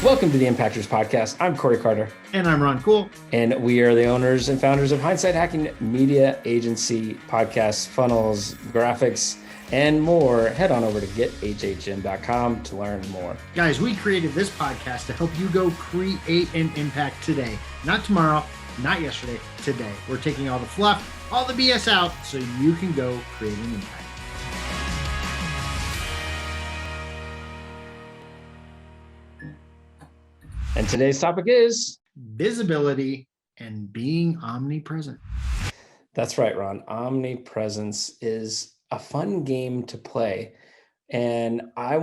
Welcome to the Impactors Podcast. I'm Corey Carter. And I'm Ron Cool. And we are the owners and founders of Hindsight HacKing Media, agency, podcasts, funnels, graphics, and more. Head on over to gethhm.com to learn more. Guys, we created this podcast to help you go create an impact today. Not tomorrow, not yesterday, today. We're taking all the fluff, all the BS out so you can go create an impact. And today's topic is visibility and being omnipresent. That's right, Ron. Omnipresence is a fun game to play. And I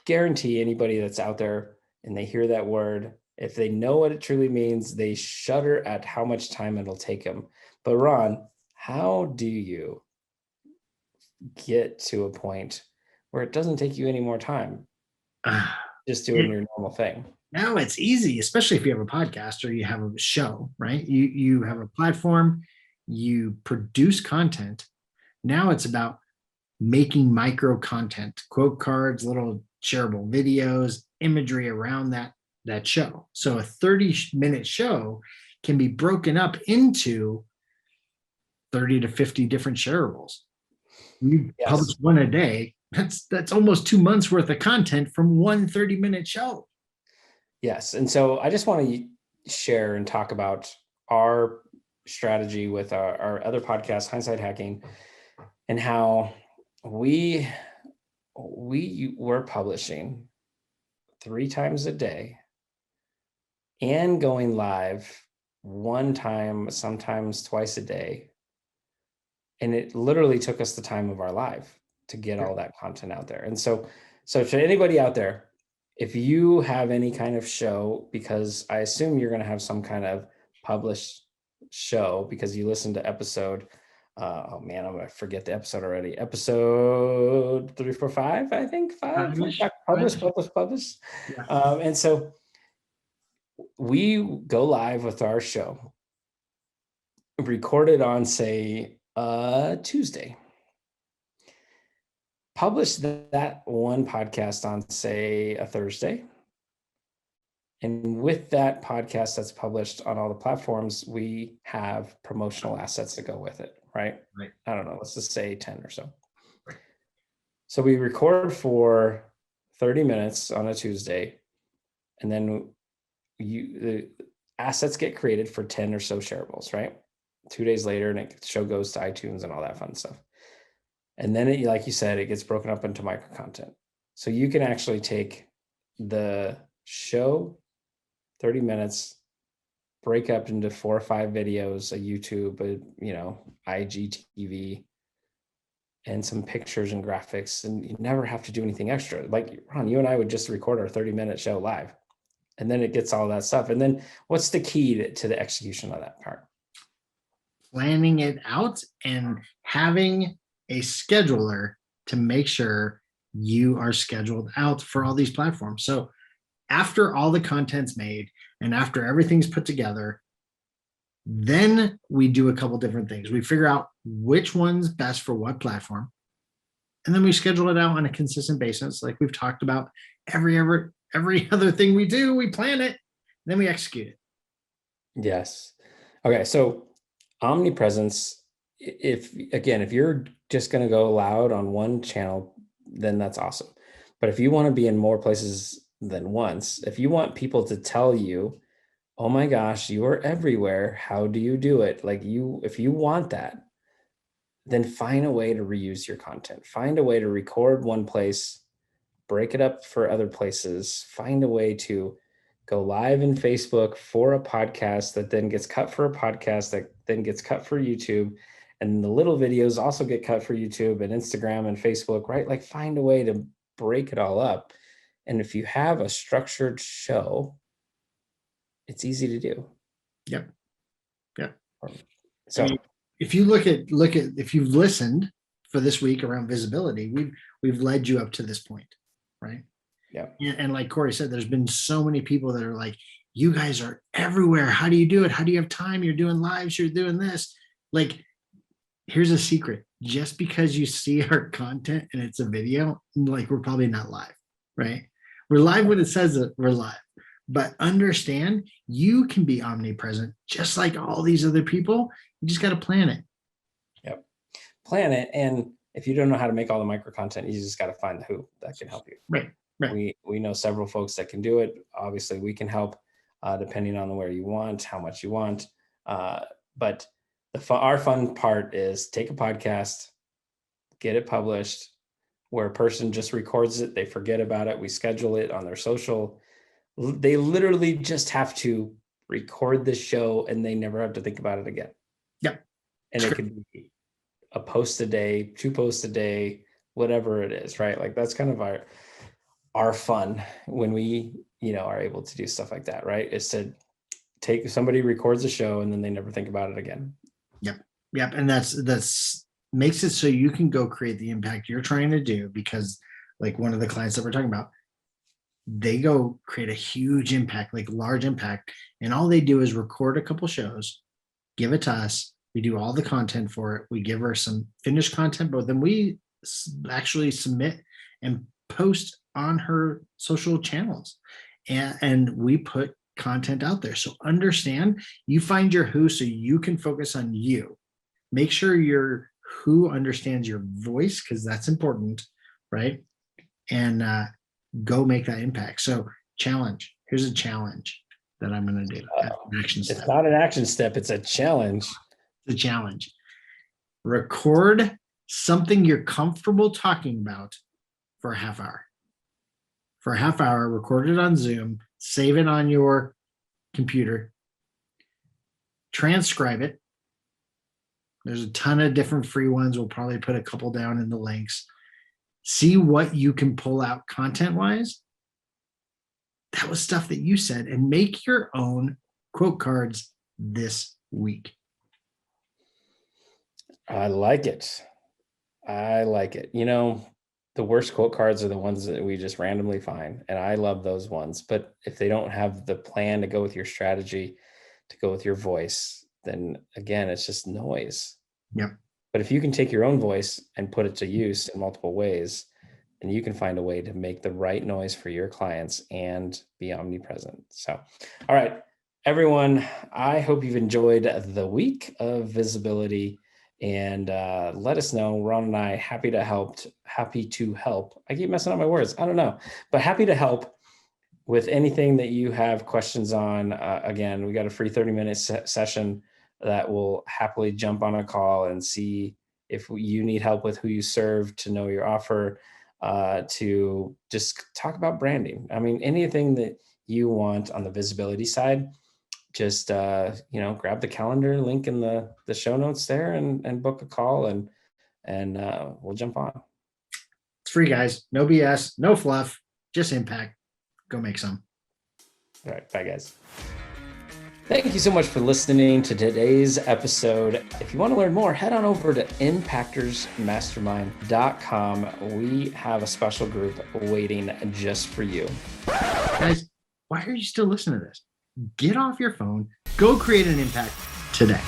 guarantee anybody that's out there and they hear that word, if they know what it truly means, they shudder at how much time it'll take them. But Ron, how do you get to a point where it doesn't take you any more time just doing your normal thing? Now it's easy, especially if you have a podcast or you have a show, right? You have a platform, you produce content. Now it's about making micro content, quote cards, little shareable videos, imagery around that show. So a 30-minute show can be broken up into 30 to 50 different shareables. You publish one a day. That's almost 2 months worth of content from one 30-minute show. Yes. And so I just want to share and talk about our strategy with our other podcast, Hindsight HacKing, and how we were publishing 3 times a day and going live 1 time, sometimes twice a day. And it literally took us the time of our life to get all that content out there. And so to anybody out there, if you have any kind of show, because I assume you're going to have some kind of published show because you listened to episode, oh man, I'm going to forget the episode already. Episode 3, 4, 5, I think 5. Published. Yeah. And so we go live with our show, recorded on, say, Tuesday. Publish that one podcast on, say, a Thursday. And with that podcast that's published on all the platforms, we have promotional assets to go with it, right? Right. I don't know, let's just say 10 or so. Right. So we record for 30 minutes on a Tuesday, and then the assets get created for 10 or so shareables, right? 2 days later, and the show goes to iTunes and all that fun stuff. And then, like you said, it gets broken up into micro content. So you can actually take the show, 30 minutes, break up into 4 or 5 videos, a YouTube, IGTV, and some pictures and graphics. And you never have to do anything extra. Like, Ron, you and I would just record our 30-minute show live. And then it gets all that stuff. And then what's the key to the execution of that part? Planning it out and having a scheduler to make sure you are scheduled out for all these platforms. So after all the content's made and after everything's put together, then we do a couple different things. We figure out which one's best for what platform. And then we schedule it out on a consistent basis. Like we've talked about every other thing we do, we plan it, then we execute it. Yes. Okay. So omnipresence, if you're just going to go loud on one channel, then that's awesome. But if you want to be in more places than once, if you want people to tell you, oh my gosh, you are everywhere, how do you do it? If you want that, then find a way to reuse your content. Find a way to record one place, break it up for other places, find a way to go live in Facebook for a podcast that then gets cut for a podcast that then gets cut for YouTube. And the little videos also get cut for YouTube and Instagram and Facebook, right? Like find a way to break it all up. And if you have a structured show, it's easy to do. Yep. So if you if you've listened for this week around visibility, we've led you up to this point, right? Yeah. And like Corey said, there's been so many people that are like, you guys are everywhere. How do you do it? How do you have time? You're doing lives, you're doing this. Like, here's a secret. Just because you see our content and it's a video, like we're probably not live, right? We're live when it says that we're live. But understand, you can be omnipresent just like all these other people. You just got to plan it. Yep. Plan it. And if you don't know how to make all the micro content, you just got to find the who that can help you. Right. We know several folks that can do it. Obviously, we can help depending on where you want, how much you want. But our fun part is take a podcast, get it published, where a person just records it, they forget about it, we schedule it on their social. They literally just have to record this show and they never have to think about it again. Yep. And it could be a post a day, 2 posts a day, whatever it is, right? Like that's kind of our fun when we, are able to do stuff like that, right? Is to take somebody records a show and then they never think about it again. Yep. And that's makes it so you can go create the impact you're trying to do, because like one of the clients that we're talking about, they go create a huge impact, like large impact. And all they do is record a couple shows, give it to us. We do all the content for it. We give her some finished content, but then we actually submit and post on her social channels. And we put content out there. So understand, you find your who so you can focus on you. Make sure your who understands your voice, because that's important, right? And go make that impact. So challenge. Here's a challenge that I'm going to do. Action step. It's not an action step. It's a challenge. The challenge. Record something you're comfortable talking about for a half hour. For a half hour, record it on Zoom, save it on your computer, transcribe it. There's a ton of different free ones. We'll probably put a couple down in the links. See what you can pull out content-wise. That was stuff that you said, and make your own quote cards this week. I like it. The worst quote cards are the ones that we just randomly find. And I love those ones. But if they don't have the plan to go with your strategy, to go with your voice, then again, it's just noise. Yep. But if you can take your own voice and put it to use in multiple ways, then you can find a way to make the right noise for your clients and be omnipresent. So, all right, everyone, I hope you've enjoyed the week of visibility. And let us know. Ron and I happy to help. I keep messing up my words. I don't know, but happy to help with anything that you have questions on. Again, we got a free 30-minute session that will happily jump on a call and see if you need help with who you serve, to know your offer, to just talk about branding. I mean, anything that you want on the visibility side. Just, grab the calendar link in the show notes there and book a call and we'll jump on. It's free, guys. No BS, no fluff, just impact. Go make some. All right. Bye, guys. Thank you so much for listening to today's episode. If you want to learn more, head on over to impactorsmastermind.com. We have a special group waiting just for you. Guys, why are you still listening to this? Get off your phone, go create an impact today.